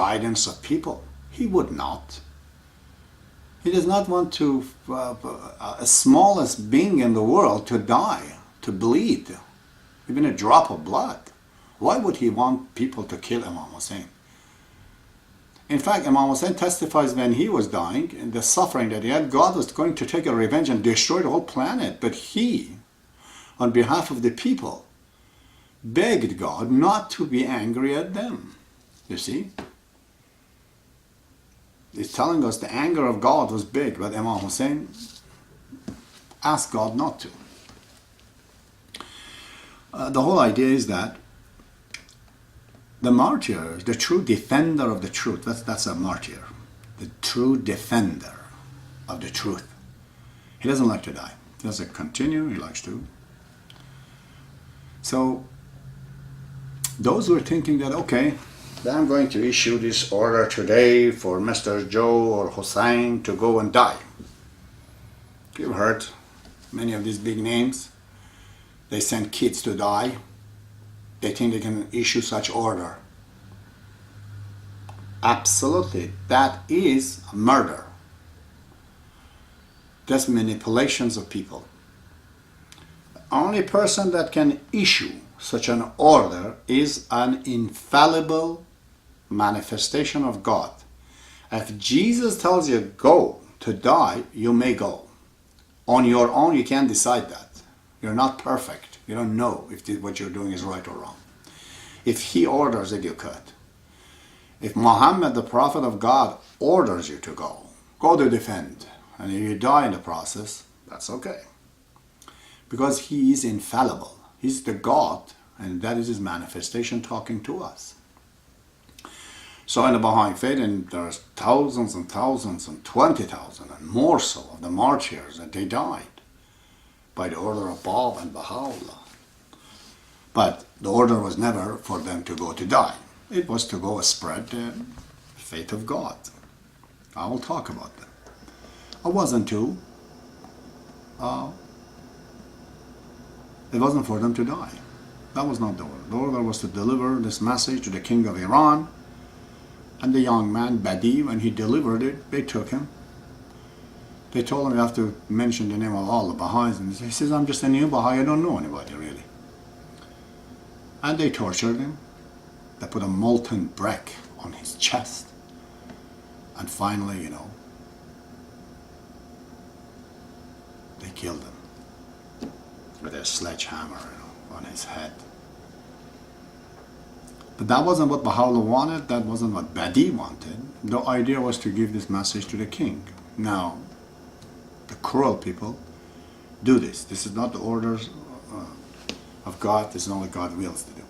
guidance of people. He would not. He does not want to, as smallest being in the world, to die, to bleed, even a drop of blood. Why would he want people to kill Imam Hussein? In fact, Imam Hussein testifies when he was dying, and the suffering that he had, God was going to take a revenge and destroy the whole planet. But he, on behalf of the people, begged God not to be angry at them. You see? It's telling us the anger of God was big, but Imam Hussein asked God not to. The whole idea is that the martyr, the true defender of the truth, that's a martyr. The true defender of the truth. He doesn't like to die. He doesn't continue, he likes to. So, those who are thinking that, okay, then I'm going to issue this order today for Mr. Joe or Hussein to go and die. You've heard many of these big names. They send kids to die. They think they can issue such order. Absolutely, that is murder. That's manipulations of people. The only person that can issue such an order is an infallible manifestation of God. If Jesus tells you go to die, you may go. On your own, you can't decide that. You're not perfect. You don't know if what you're doing is right or wrong. If he orders it, you could. If Muhammad, the prophet of God, orders you to go to defend, and if you die in the process, that's okay. Because he is infallible. He's the God, and that is his manifestation talking to us. So in the Baha'i faith, and there's thousands and thousands and 20,000 and more so of the martyrs that they died by the order of Bab and Baha'ullah. But the order was never for them to go to die. It was to go spread the faith of God. I will talk about that. I wasn't to. It wasn't for them to die. That was not the order. The order was to deliver this message to the king of Iran. And the young man, Badi, when he delivered it, they took him. They told him you have to mention the name of all the Baha'is. And he says, I'm just a new Baha'i, I don't know anybody really. And they tortured him. They put a molten brick on his chest. And finally, they killed him with a sledgehammer, on his head. But that wasn't what Baha'u'llah wanted, that wasn't what Badi wanted. The idea was to give this message to the king. Now, the cruel people do this. This is not the orders of God, this is not what God wills to do.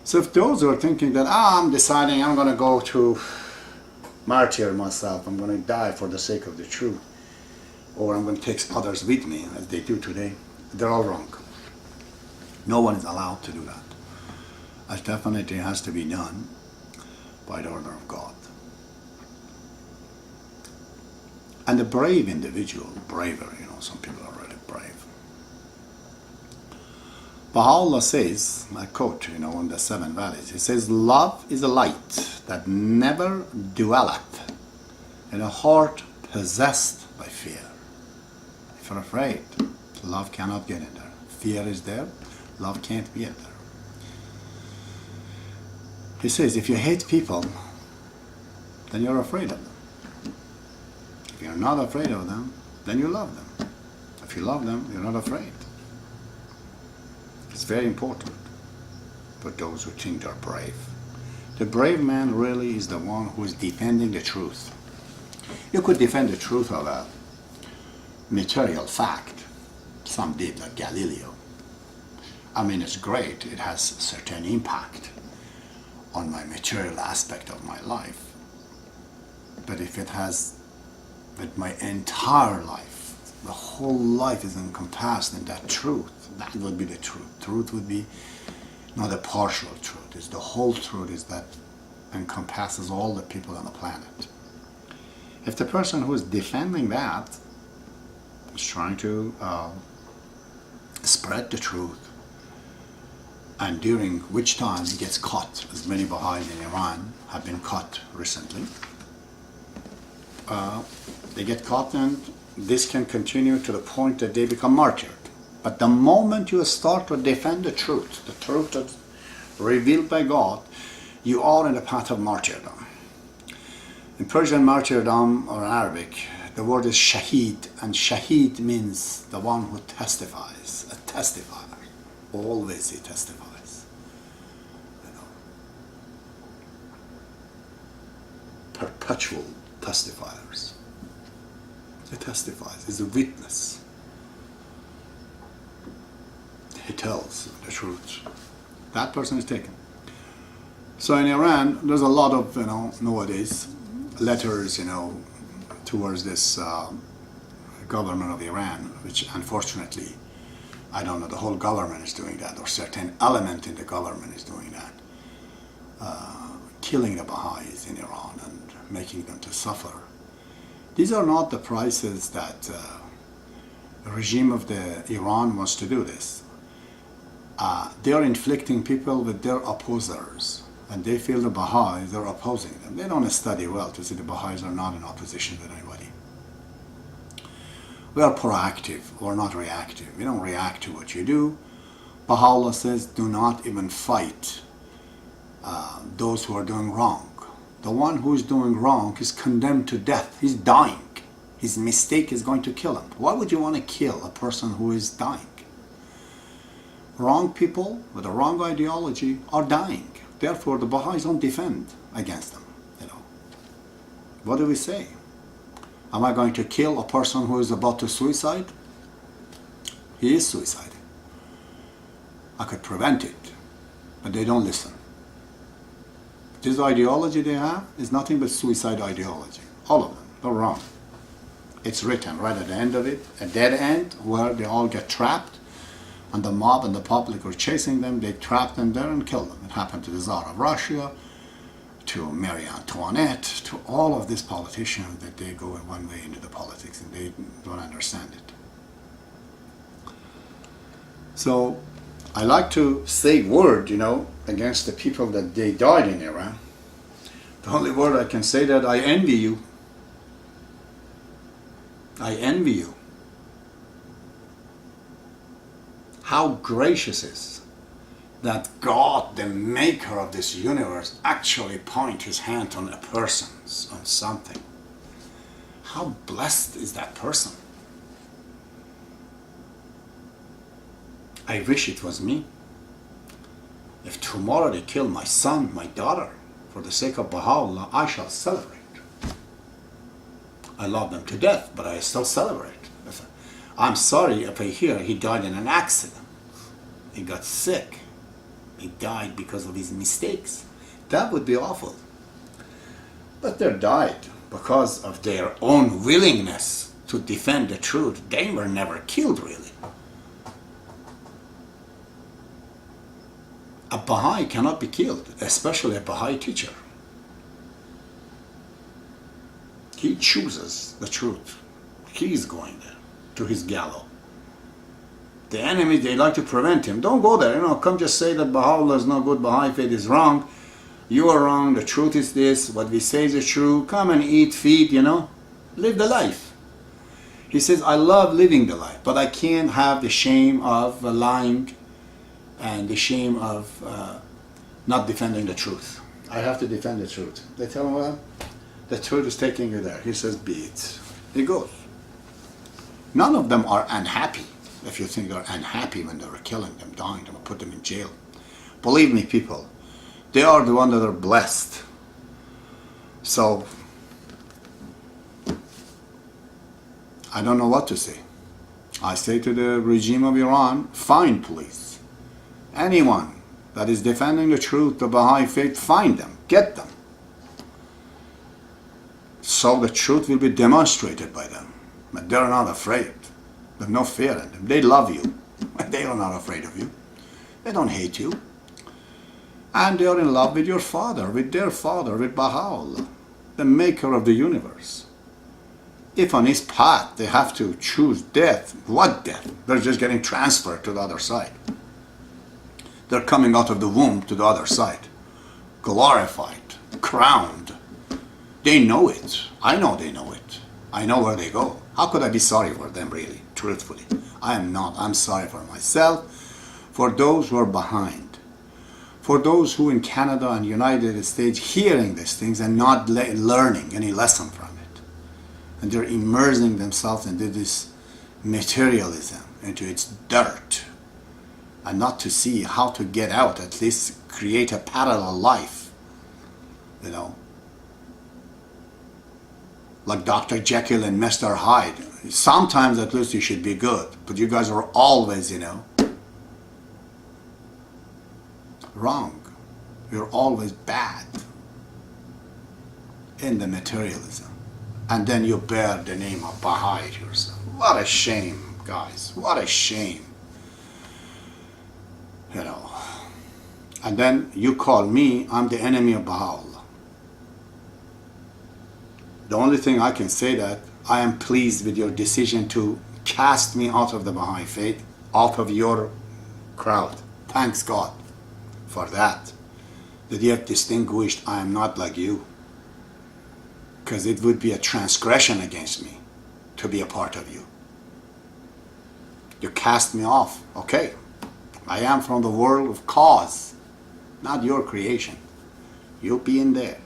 So if those who are thinking that, I'm deciding I'm going to go to martyr myself, I'm going to die for the sake of the truth, or I'm going to take others with me, as they do today, they're all wrong. No one is allowed to do that. It definitely has to be done by the order of God. And the brave individual, braver, some people are really brave. Baha'u'llah says, I quote, in the Seven Valleys, he says, love is a light that never dwelleth in a heart possessed by fear. If you're afraid, love cannot get in there. Fear is there, love can't be in there. He says, if you hate people, then you're afraid of them. If you're not afraid of them, then you love them. If you love them, you're not afraid. It's very important for those who think they're brave. The brave man really is the one who is defending the truth. You could defend the truth of a material fact. Some did, like Galileo. I mean, it's great. It has a certain impact on my material aspect of my life. But if it has, with my entire life, the whole life is encompassed in that truth, that would be the truth. Truth would be not a partial truth. It's the whole truth is that encompasses all the people on the planet. If the person who is defending that is trying to spread the truth, and during which time he gets caught, as many Baha'is in Iran have been caught recently. They get caught, and this can continue to the point that they become martyred. But the moment you start to defend the truth that's revealed by God, you are in the path of martyrdom. In Persian, martyrdom, or Arabic, the word is shaheed, and shaheed means the one who testifies, a testifier. Always he testifies. You know. Perpetual testifiers. He testifies, he's a witness. He tells the truth. That person is taken. So in Iran, there's a lot of, nowadays, letters, towards this government of Iran, which unfortunately, I don't know, the whole government is doing that, or certain element in the government is doing that, killing the Baha'is in Iran and making them to suffer. These are not the prices that the regime of the Iran wants to do this. They are inflicting people with their opposers, and they feel the Baha'is, they're opposing them. They don't study well to see the Baha'is are not in opposition with anybody. We are proactive, we're not reactive. We don't react to what you do. Baha'ullah says, do not even fight those who are doing wrong. The one who is doing wrong is condemned to death. He's dying. His mistake is going to kill him. Why would you want to kill a person who is dying? Wrong people with a wrong ideology are dying. Therefore, the Baha'is don't defend against them. What do we say? Am I going to kill a person who is about to suicide? He is suiciding. I could prevent it, but they don't listen. This ideology they have is nothing but suicide ideology. All of them. They're wrong. It's written right at the end of it, a dead end where they all get trapped, and the mob and the public are chasing them. They trap them there and kill them. It happened to the Tsar of Russia, to Marie Antoinette, to all of these politicians that they go in one way into the politics and they don't understand it. So I like to say word, against the people that they died in Iran. The only word I can say that I envy you. I envy you. How gracious is that God, the maker of this universe, actually point his hand on a person, on something. How blessed is that person? I wish it was me. If tomorrow they kill my son, my daughter, for the sake of Baha'u'llah, I shall celebrate. I love them to death, but I still celebrate. I'm sorry if I hear he died in an accident. He got sick. He died because of his mistakes. That would be awful. But they died because of their own willingness to defend the truth. They were never killed, really. A Baha'i cannot be killed, especially a Baha'i teacher. He chooses the truth. He is going there, to his gallows. The enemy, they like to prevent him. Don't go there, come just say that Baha'u'llah is no good, Baha'i faith is wrong. You are wrong, the truth is this, what we say is true. Come and eat, feed, live the life. He says, I love living the life, but I can't have the shame of lying and the shame of not defending the truth. I have to defend the truth. They tell him, well, the truth is taking you there. He says, be it. He goes. None of them are unhappy. If you think they're unhappy when they were killing them, dying them, or put them in jail. Believe me, people, they are the ones that are blessed. So, I don't know what to say. I say to the regime of Iran, fine, please. Anyone that is defending the truth, the Baha'i faith, find them, get them. So the truth will be demonstrated by them. But they're not afraid. They have no fear in them. They love you. They are not afraid of you. They don't hate you. And they are in love with your father, with their father, with Baha'u'llah, the maker of the universe. If on his path they have to choose death, what death? They're just getting transferred to the other side. They're coming out of the womb to the other side. Glorified, crowned. They know it. I know they know it. I know where they go. How could I be sorry for them, really, truthfully? I am not. I'm sorry for myself, for those who are behind, for those who in Canada and United States hearing these things and not learning any lesson from it. And they're immersing themselves into this materialism, into its dirt, and not to see how to get out, at least create a parallel life, you know. Like Dr. Jekyll and Mr. Hyde. Sometimes at least you should be good, but you guys are always, you know, wrong. You're always bad in the materialism. And then you bear the name of Baha'i to yourself. What a shame, guys. What a shame. You know. And then you call me, I'm the enemy of Baha'ullah. The only thing I can say that I am pleased with your decision to cast me out of the Baha'i faith, out of your crowd. Thanks God for that. That you have distinguished I am not like you. Because it would be a transgression against me to be a part of you. You cast me off. Okay. I am from the world of cause, not your creation. You'll be in there.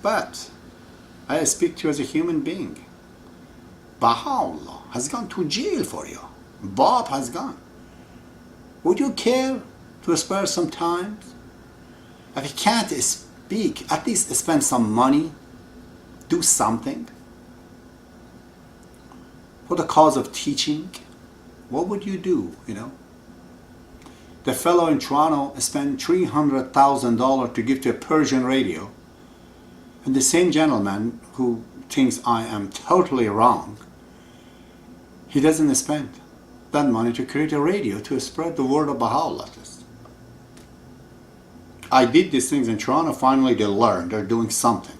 But I speak to you as a human being. Baha'u'llah has gone to jail for you. Bob has gone. Would you care to spare some time? If you can't speak, at least spend some money. Do something. For the cause of teaching. What would you do, you know? The fellow in Toronto spent $300,000 to give to a Persian radio. And the same gentleman who thinks I am totally wrong, he doesn't spend that money to create a radio to spread the word of Baha'u'llah. I did these things in Toronto, finally they learned, they're doing something.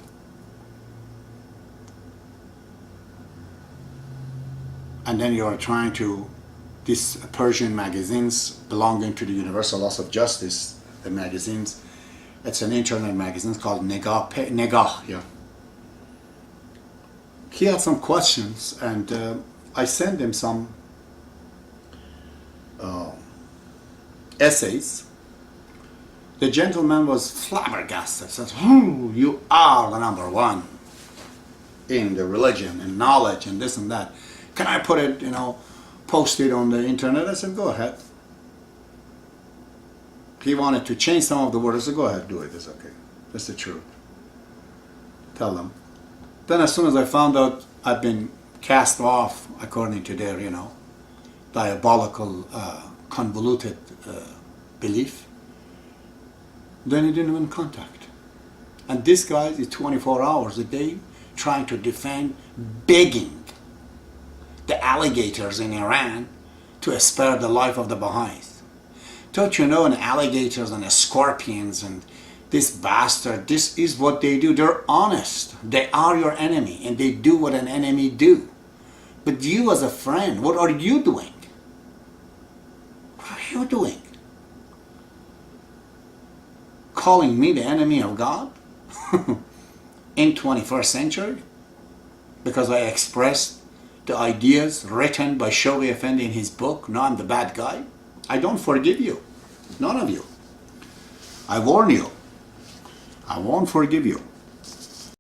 And then you are trying to, these Persian magazines belonging to the Universal Laws of Justice, the magazines, it's an internet magazine called Negah, yeah. He had some questions and I sent him some essays. The gentleman was flabbergasted, said, "Oh, you are the number one in the religion and knowledge and this and that. Can I put it, you know, post it on the internet?" I said, "Go ahead." He wanted to change some of the words. I said, "Go ahead, do it. It's okay. That's the truth. Tell them." Then as soon as I found out I'd been cast off according to their, you know, diabolical, convoluted belief, then he didn't even contact. And this guy is 24 hours a day trying to defend, begging the alligators in Iran to spare the life of the Baha'is. Don't you know, and alligators and scorpions and this bastard, this is what they do. They're honest. They are your enemy and they do what an enemy do. But you as a friend, what are you doing? What are you doing? Calling me the enemy of God in 21st century because I expressed the ideas written by Shoghi Effendi in his book, "No, I'm the bad guy"? I don't forgive you. None of you. I warn you. I won't forgive you.